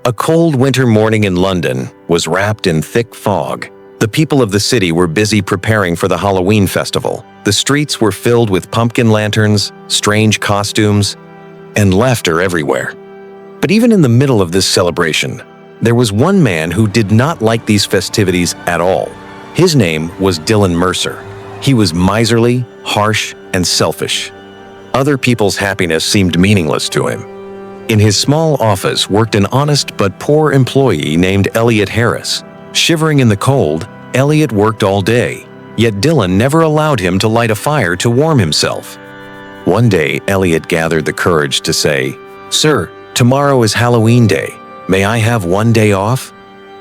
A cold winter morning in London was wrapped in thick fog. The people of the city were busy preparing for the Halloween festival. The streets were filled with pumpkin lanterns, strange costumes, and laughter everywhere. But even in the middle of this celebration, there was one man who did not like these festivities at all. His name was Dylan Mercer. He was miserly, harsh, and selfish. Other people's happiness seemed meaningless to him. In his small office worked an honest but poor employee named Elliot Harris. Shivering in the cold, Elliot worked all day, yet Dylan never allowed him to light a fire to warm himself. One day, Elliot gathered the courage to say, "Sir, tomorrow is Halloween Day. May I have one day off?"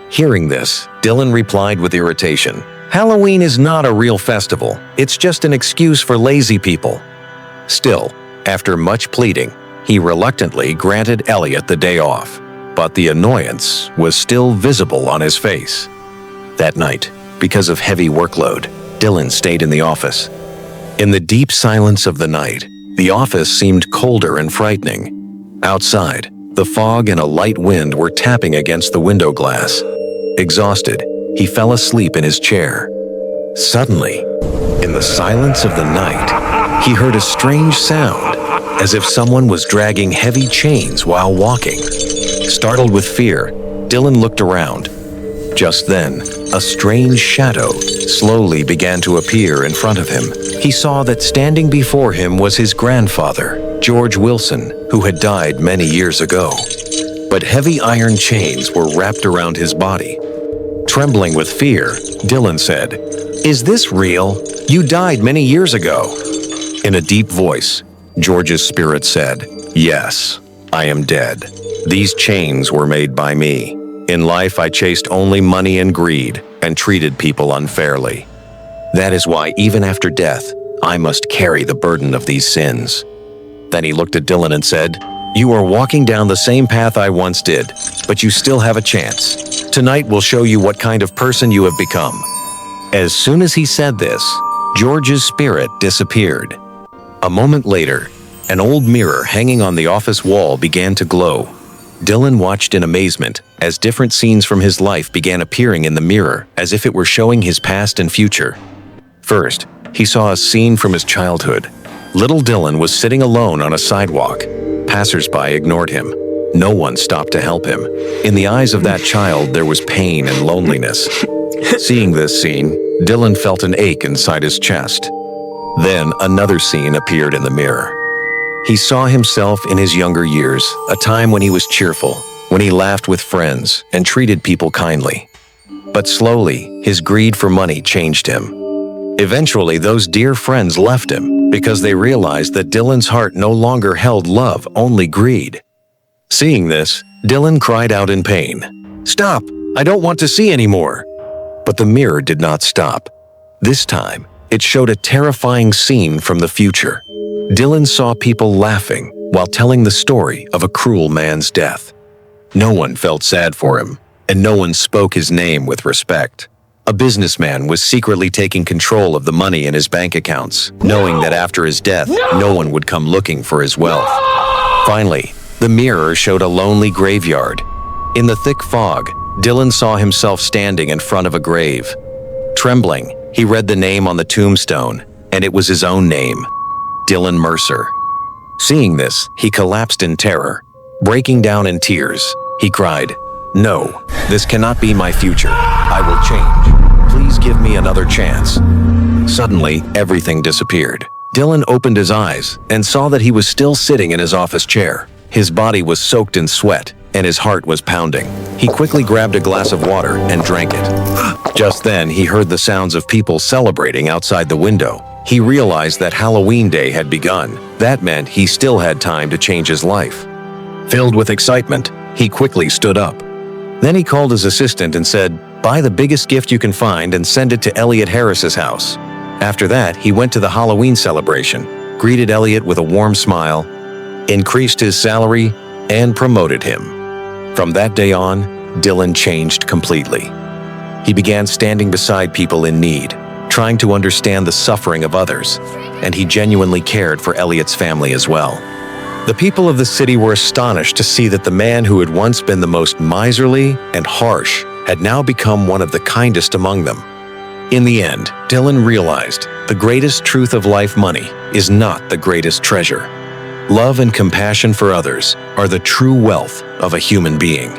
Hearing this, Dylan replied with irritation, "Halloween is not a real festival. It's just an excuse for lazy people." Still, after much pleading, he reluctantly granted Elliot the day off, but the annoyance was still visible on his face. That night, because of heavy workload, Dylan stayed in the office. In the deep silence of the night, the office seemed colder and frightening. Outside, the fog and a light wind were tapping against the window glass. Exhausted, he fell asleep in his chair. Suddenly, in the silence of the night, he heard a strange sound, as if someone was dragging heavy chains while walking. Startled with fear, Dylan looked around. Just then, a strange shadow slowly began to appear in front of him. He saw that standing before him was his grandfather, George Wilson, who had died many years ago. But heavy iron chains were wrapped around his body. Trembling with fear, Dylan said, "Is this real? You died many years ago." In a deep voice, George's spirit said, "Yes, I am dead. These chains were made by me. In life, I chased only money and greed and treated people unfairly. That is why, even after death, I must carry the burden of these sins." Then he looked at Dylan and said, "You are walking down the same path I once did, but you still have a chance. Tonight will show you what kind of person you have become." As soon as he said this, George's spirit disappeared. A moment later, an old mirror hanging on the office wall began to glow. Dylan watched in amazement as different scenes from his life began appearing in the mirror as if it were showing his past and future. First, he saw a scene from his childhood. Little Dylan was sitting alone on a sidewalk. Passers-by ignored him. No one stopped to help him. In the eyes of that child, there was pain and loneliness. Seeing this scene, Dylan felt an ache inside his chest. Then another scene appeared in the mirror. He saw himself in his younger years, a time when he was cheerful, when he laughed with friends and treated people kindly. But slowly, his greed for money changed him. Eventually, those dear friends left him because they realized that Dylan's heart no longer held love, only greed. Seeing this, Dylan cried out in pain, "Stop! I don't want to see anymore!" But the mirror did not stop. This time, it showed a terrifying scene from the future. Dylan saw people laughing while telling the story of a cruel man's death. No one felt sad for him, and no one spoke his name with respect. A businessman was secretly taking control of the money in his bank accounts, knowing that after his death, no one would come looking for his wealth. Finally, the mirror showed a lonely graveyard. In the thick fog, Dylan saw himself standing in front of a grave. Trembling, he read the name on the tombstone, and it was his own name, Dylan Mercer. Seeing this, he collapsed in terror. Breaking down in tears, he cried, "No, this cannot be my future. I will change. Please give me another chance." Suddenly, everything disappeared. Dylan opened his eyes and saw that he was still sitting in his office chair. His body was soaked in sweat, and his heart was pounding. He quickly grabbed a glass of water and drank it. Just then, he heard the sounds of people celebrating outside the window. He realized that Halloween Day had begun. That meant he still had time to change his life. Filled with excitement, he quickly stood up. Then he called his assistant and said, "Buy the biggest gift you can find and send it to Elliot Harris's house." After that, he went to the Halloween celebration, greeted Elliot with a warm smile, increased his salary, and promoted him. From that day on, Dylan changed completely. He began standing beside people in need, trying to understand the suffering of others, and he genuinely cared for Elliot's family as well. The people of the city were astonished to see that the man who had once been the most miserly and harsh had now become one of the kindest among them. In the end, Dylan realized the greatest truth of life: money is not the greatest treasure. Love and compassion for others are the true wealth of a human being.